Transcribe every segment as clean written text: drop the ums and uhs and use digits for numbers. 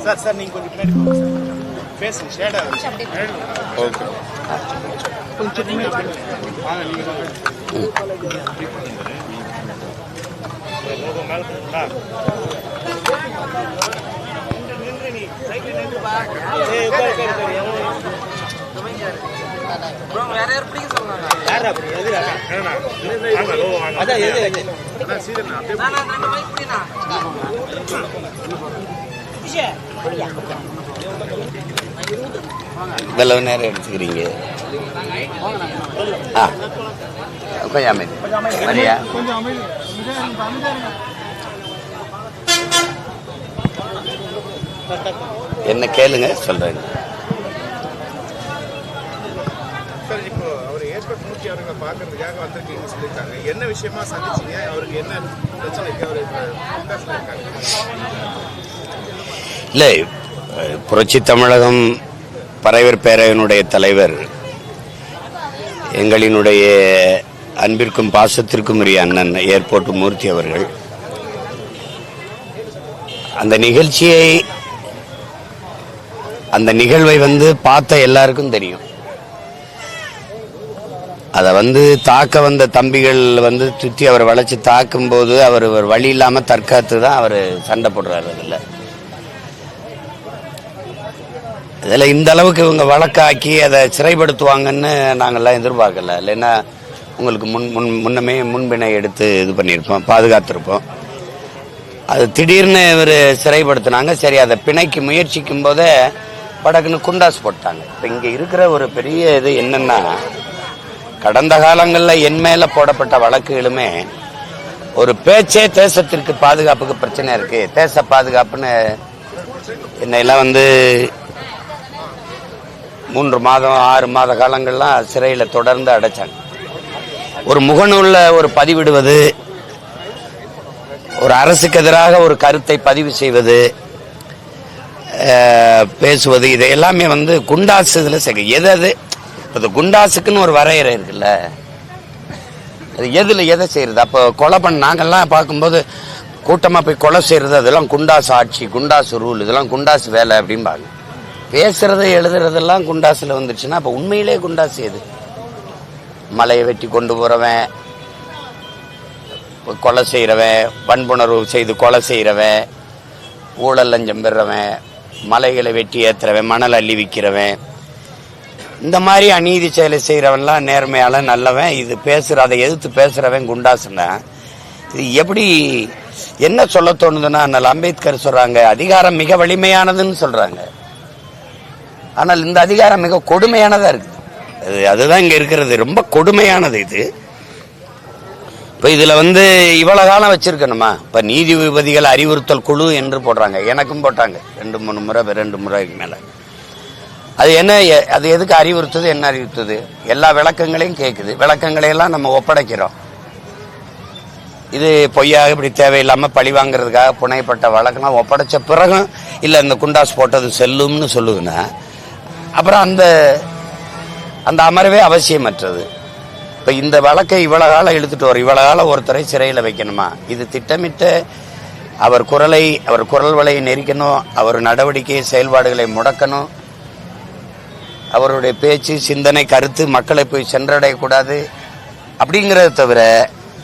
Sir sir நீங்கள் கொஞ்சம் பின்னாடி போங்க சார். பேசுங்க ஷேடா. ஓகே கொஞ்சம் நீங்கள் வாங்க. நீங்கள் இவ்வளவு நேரம் எடுத்துக்கிறீங்க. கொஞ்சம் அமைதி மரியா. என்ன கேளுங்க சொல்றேன். சார் இப்போ அவர் ஏற்பட்ட மூர்த்தி அவர்களை பார்க்கறதுக்காக வந்திருக்கீங்கன்னு சொல்லியிருக்காங்க. என்ன விஷயமா சந்திச்சீங்க? அவருக்கு என்ன பிரச்சனைக்கு அவர் இருக்காங்க? இல்லை, புரட்சி தமிழகம் பறையர் பேரவையினுடைய தலைவர், எங்களினுடைய அன்பிற்கும் பாசத்திற்கும் உரிய அண்ணன் ஏர்போர்ட் மூர்த்தி அவர்கள் அந்த நிகழ்வை பார்த்த எல்லாருக்கும் தெரியும். அதை தாக்க வந்த தம்பிகள் சுற்றி அவர் வளைச்சு தாக்கும் போது அவர் வழி இல்லாம தற்காத்து தான் அவர் சண்டை போடுறாரு. அதில் இந்த அளவுக்கு இவங்க வழக்காக்கி அதை சிறைப்படுத்துவாங்கன்னு நாங்கள்லாம் எதிர்பார்க்கல. இல்லைன்னா உங்களுக்கு முன்னமே முன்பினை எடுத்து இது பண்ணியிருப்போம், பாதுகாத்திருப்போம். அது திடீர்னு இவர் சிறைப்படுத்தினாங்க. சரி, அதை பிணைக்கு முயற்சிக்கும் போதே படக்குன்னு குண்டாஸ் போட்டாங்க. இப்போ இங்கே இருக்கிற ஒரு பெரிய இது என்னன்னா, கடந்த காலங்களில் என் மேலே போடப்பட்ட வழக்குகளுமே ஒரு பேச்சே தேசத்திற்கு பாதுகாப்புக்கு பிரச்சனை இருக்கு, தேச பாதுகாப்புன்னு என்னையெல்லாம் 3 மாதம் 6 மாத காலங்கள்லாம் சிறையில் தொடர்ந்து அடைச்சாங்க. ஒரு முகநூல்ல ஒரு பதிவிடுவது, ஒரு அரசுக்கு எதிராக ஒரு கருத்தை பதிவு செய்வது, பேசுவது, இது எல்லாமே குண்டாசு இதில் சேர்க்க. எது இப்போ குண்டாசுக்குன்னு ஒரு வரையறை இருக்குல்ல, அது எதை செய்யறது? அப்போ கொலை நாங்கள்லாம் பார்க்கும்போது கூட்டமாக போய் கொலை செய்யறது, அதெல்லாம் குண்டாசு ஆட்சி, குண்டாசு ரூல், இதெல்லாம் குண்டாசு வேலை அப்படிம்பாங்க. பேசுறது எழுதுறதெல்லாம் குண்டாசுல வந்துருச்சுன்னா அப்போ உண்மையிலே குண்டாசு எது? மலையை வெட்டி கொண்டு போறவன், கொலை செய்யறவன், வன்புணர்வு செய்து கொலை செய்யறவன், ஊழல் லஞ்சம் பெறவன், மலைகளை வெட்டி ஏத்துறவன், மணல் அள்ளி விற்கிறவன், இந்த மாதிரி அநீதி செயலை செய்யறவன்லாம் நேர்மையால நல்லவன். இது அதை எதிர்த்து பேசுறவன் குண்டாசுன்னா இது எப்படி என்ன சொல்ல தோணுதுன்னா, அண்ணல் அம்பேத்கர் சொல்றாங்க, அதிகாரம் மிக வலிமையானதுன்னு சொல்றாங்க. ஆனால் இந்த அதிகாரம் மிக கொடுமையானதா இருக்குது. அதுதான் இங்க இருக்கிறது, ரொம்ப கொடுமையானது இது. இப்ப இதுல இவ்வளவு காலம் வச்சிருக்கணுமா? இப்ப நீதிபதிகள் அறிவுறுத்தல் குழு என்று போடுறாங்க, எனக்கும் போட்டாங்க 2-3 முறை, 2 முறைக்கு மேல. அது என்ன, அது எதுக்கு அறிவுறுத்துது, என்ன அறிவுறுத்துது? எல்லா விளக்கங்களையும் கேட்குது, விளக்கங்களையெல்லாம் நம்ம ஒப்படைக்கிறோம். இது பொய்யாக இப்படி தேவையில்லாம பழி வாங்குறதுக்காக புனையப்பட்ட வழக்கெல்லாம் ஒப்படைச்ச பிறகும் இல்ல இந்த குண்டாஸ் போட்டது செல்லும்னு சொல்லுதுன்னா அப்புறம் அந்த அமர்வே அவசியமற்றது. இப்ப இந்த வழக்கை இவ்வளவு காலம் இழுத்துட்டு வரும், இவ்வளவு காலம் ஒருத்தரை சிறையில் வைக்கணுமா? இது திட்டமிட்டு அவர் குரல் வலையை நெரிக்கணும், அவர் நடவடிக்கை செயல்பாடுகளை முடக்கணும், அவருடைய பேச்சு சிந்தனை கருத்து மக்களை போய் சென்றடையக்கூடாது அப்படிங்கிறத தவிர,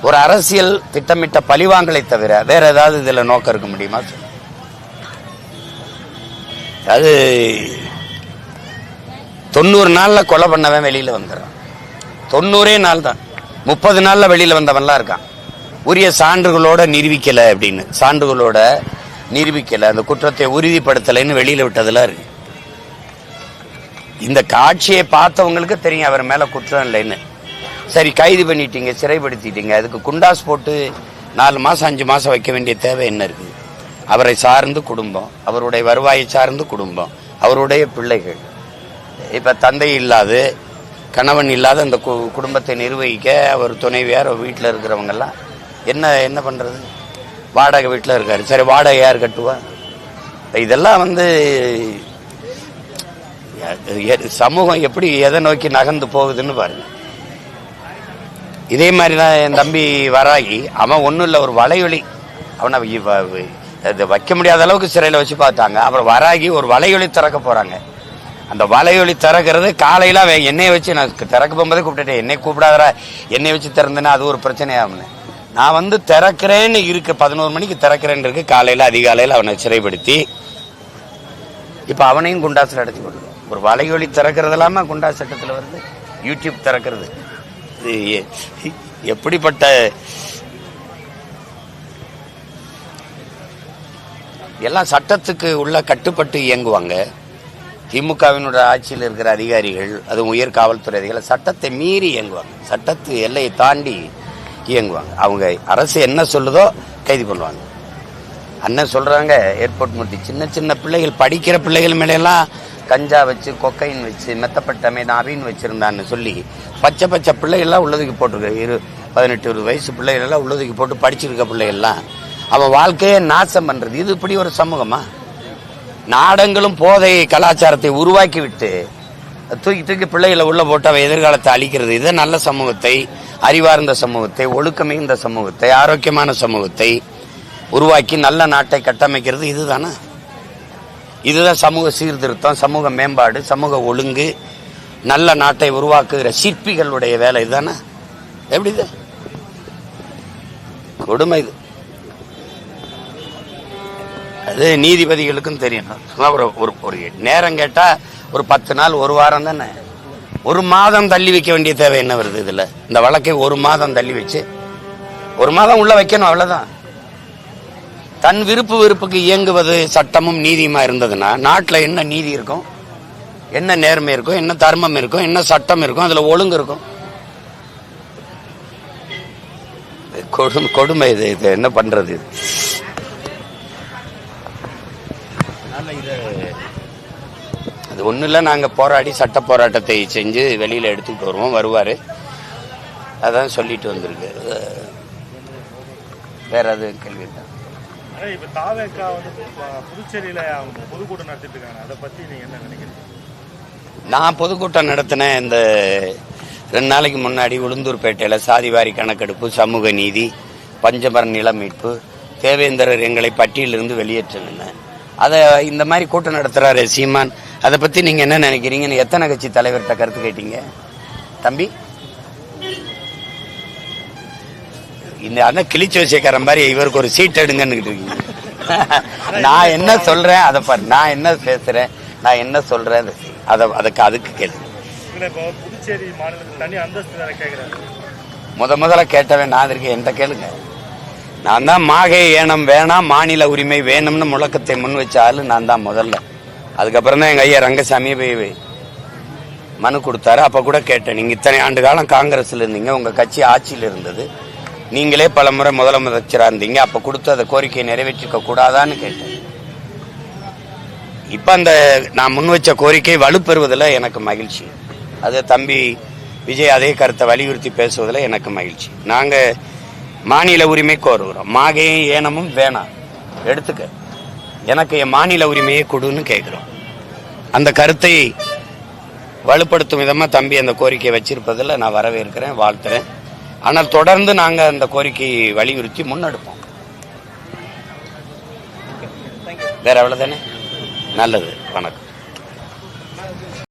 ஒரு அரசியல் திட்டமிட்ட பழிவாங்கலை தவிர வேற ஏதாவது இதுல நோக்கம் இருக்க முடியுமா? அது 90 நாள்ல கொலை பண்ணவன் வெளியில வந்துடுறான். 90 நாள் தான், 30 நாள்ல வெளியில வந்தவன்லாம் இருக்கான். உரிய சான்றுகளோட நிரூபிக்கல அப்படின்னு, சான்றுகளோட நிரூபிக்கல, அந்த குற்றத்தை உறுதிப்படுத்தலைன்னு வெளியில விட்டதெல்லாம் இருக்கு. இந்த காட்சியை பார்த்தவங்களுக்கு தெரியும் அவர் மேல குற்றம் இல்லைன்னு. சரி, கைது பண்ணிட்டீங்க, சிறைப்படுத்திட்டீங்க, அதுக்கு குண்டாஸ் போட்டு 4 மாசம் 5 மாசம் வைக்க வேண்டிய தேவை என்ன இருக்கு? அவரை சார்ந்து குடும்பம், அவருடைய வருவாயை சார்ந்து குடும்பம், அவருடைய பிள்ளைகள், இப்ப தந்தை இல்லாது கணவன் இல்லாத அந்த குடும்பத்தை நிர்வகிக்க அவர் துணைவியார் வீட்டில் இருக்கிறவங்க எல்லாம் என்ன பண்றது? வாடகை வீட்டில் இருக்காரு, சரி வாடகை யார் கட்டுவா? இதெல்லாம் சமூகம் எப்படி எதை நோக்கி நகர்ந்து போகுதுன்னு பாருங்க. இதே மாதிரிதான் என் தம்பி வராகி, அவன் ஒன்றும் இல்லை, ஒரு வலையொலி, அவனை அது வைக்க முடியாத அளவுக்கு சிறையில் வச்சு பார்த்தாங்க. அப்புறம் வராகி ஒரு வலையொலி திறக்க போறாங்க. அந்த வலையொலி திறக்கிறது காலையில எண்ணெயை வச்சு நான் திறக்க போகும்போதே கூப்பிட்டுட்டேன், என்னை கூப்பிடாதரா, எண்ணெய் வச்சு திறந்தேன்னா அது ஒரு பிரச்சனையாகும்னு. நான் வந்து திறக்கிறேன்னு இருக்கு, 11 மணிக்கு திறக்கிறேன்னு இருக்கு. காலையில அதிகாலையில் அவனை சிறைப்படுத்தி இப்ப அவனையும் குண்டாசில் அடைச்சு போடுறோம். ஒரு வலையொலி திறக்கிறது இல்லாம குண்டா சட்டத்தில் வருது, யூடியூப் திறக்கிறது. எப்படிப்பட்ட எல்லாம் சட்டத்துக்கு உள்ள கட்டுப்பட்டு இயங்குவாங்க. திமுகவினுடைய ஆட்சியில் இருக்கிற அதிகாரிகள், அதுவும் உயர் காவல்துறை அதிகாரிகள் சட்டத்தை மீறி இயங்குவாங்க, சட்டத்து எல்லையை தாண்டி இயங்குவாங்க. அவங்க அரசு என்ன சொல்லுதோ கைது பண்ணுவாங்க. அண்ணன் சொல்றாங்க ஏர்போர்ட் மூர்த்தி, சின்ன சின்ன பிள்ளைகள், படிக்கிற பிள்ளைகள் மேலையெல்லாம் கஞ்சா வச்சு, கொக்கைன் வச்சு, மெத்தப்பட்டமே நவீன் வச்சிருந்தான்னு சொல்லி பச்சை பச்சை பிள்ளைகள்லாம் உள்ளதுக்கு போட்டிருக்க, 18-20 வயசு பிள்ளைகள் எல்லாம் உள்ளதுக்கு போட்டு படிச்சிருக்க பிள்ளைகள்லாம் அவன் வாழ்க்கையை நாசம் பண்றது. இது இப்படி ஒரு சமூகமா? நாடங்களும் போதை கலாச்சாரத்தை உருவாக்கி விட்டு தூக்கி தூக்கி பிள்ளைகளை உள்ள போட்டு அவன் எதிர்காலத்தை அழிக்கிறது. இது நல்ல சமூகத்தை, அறிவார்ந்த சமூகத்தை, ஒழுக்கமிகுந்த சமூகத்தை, ஆரோக்கியமான சமூகத்தை உருவாக்கி நல்ல நாட்டை கட்டமைக்கிறது இதுதானே? இதுதான் சமூக சீர்திருத்தம், சமூக மேம்பாடு, சமூக ஒழுங்கு, நல்ல நாட்டை உருவாக்குகிற சிற்பிகளுடைய வேலை இதுதானே? எப்படி இது கொடுமை? இது அது நீதிபதிகளுக்கும் தெரியணும். ஒரு நேரம் கேட்டா ஒரு 10 நாள், ஒரு வாரம் தானே, ஒரு மாதம் தள்ளி வைக்க வேண்டிய தேவை என்ன வருது இதுல? இந்த வழக்கை ஒரு மாதம் தள்ளி வச்சு 1 மாதம் உள்ள வைக்கணும், அவ்வளவுதான். தன் விருப்புக்கு இயங்குவது சட்டமும் நீதியுமா இருந்ததுன்னா நாட்டில் என்ன நீதி இருக்கும், என்ன நேர்மை இருக்கும், என்ன தர்மம் இருக்கும், என்ன சட்டம் இருக்கும், அதுல ஒழுங்கு இருக்கும். கொடுமை இது. இது என்ன பண்றது? அது ஒன்றும் இல்லை, நாங்கள் போராடி சட்ட போராட்டத்தை செஞ்சு வெளியில் எடுத்துக்கிட்டு வருவோம், வருவார். அதான் சொல்லிட்டு வந்திருக்கு. வேற எதுவும் கேள்வி இல்லை. இப்போ தாவேக்கா வந்து புதுச்சேரியில் பொதுக்கூட்டம் நடத்திட்டு இருக்காங்க, அதை பற்றி நீங்கள் என்ன நினைக்கிறீங்க? நான் பொதுக்கூட்டம் நடத்தினேன் இந்த 2 நாளைக்கு முன்னாடி. உளுந்தூர்பேட்டையில் சாதிவாரி கணக்கெடுப்பு, சமூக நீதி, பஞ்சமர நில மீட்பு, தேவேந்திரர் எங்களை பட்டியலிருந்து வெளியேற்றினேன். அதை இந்த மாதிரி கூட்டம் நடத்துறாரு சீமான், அதை பத்தி நீங்க என்ன நினைக்கிறீங்கன்னு எத்தனை கட்சி தலைவர்கிட்ட கருத்து கேட்டீங்க தம்பி? இந்த அண்ணன் கிழிச்சு வச்சக்காரன் மாதிரி இவருக்கு ஒரு சீட் எடுங்கன்னு இருக்கீங்க. நான் என்ன சொல்றேன் அதை பாரு, நான் என்ன பேசுறேன், நான் என்ன சொல்றேன் அதுக்கு கேள்வி. புதுச்சேரி மாநிலத்துக்கு தனி அந்தஸ்து கேட்கிறாரு. முதல்ல கேட்டவன் நான் இருக்கேன், என்கிட்ட கேளுங்க. நான் தான் மாகே ஏனம் வேணாம், மாநில உரிமை வேணும்னு முழக்கத்தை முன் வச்ச ஆளு நான் தான் முதல்ல. அதுக்கப்புறம் தான் எங்க ஐயா ரங்கசாமி போய் மனு கொடுத்தாரு. அப்ப கூட கேட்டேன், நீங்க இத்தனை ஆண்டு காலம் காங்கிரஸ்ல இருந்தீங்க, உங்க கட்சி ஆட்சியில் இருந்தது, நீங்களே பல முறை முதலமைச்சரா இருந்தீங்க, அப்ப கொடுத்து அந்த கோரிக்கையை நிறைவேற்றிக்க கூடாதான்னு கேட்டேன். இப்ப அந்த நான் முன் வச்ச கோரிக்கை வலுப்பெறுவதில் எனக்கு மகிழ்ச்சி. அது தம்பி விஜய் அதே கருத்தை வலியுறுத்தி பேசுவதில் எனக்கு மகிழ்ச்சி. நாங்க மாநில உரிமை கோருகிறோம், மாகையும் ஏனமும் வேணாம், எடுத்துக்க, எனக்கு என் மாநில உரிமையை கொடுன்னு கேட்கிறோம். அந்த கருத்தை வலுப்படுத்தும் விதமா தம்பி அந்த கோரிக்கையை வச்சிருப்பதில் நான் வரவேற்கிறேன், வாழ்த்துறேன். ஆனால் தொடர்ந்து நாங்க அந்த கோரிக்கையை வலியுறுத்தி முன்னெடுப்போம். வேற எவ்வளவுதானே? நல்லது, வணக்கம்.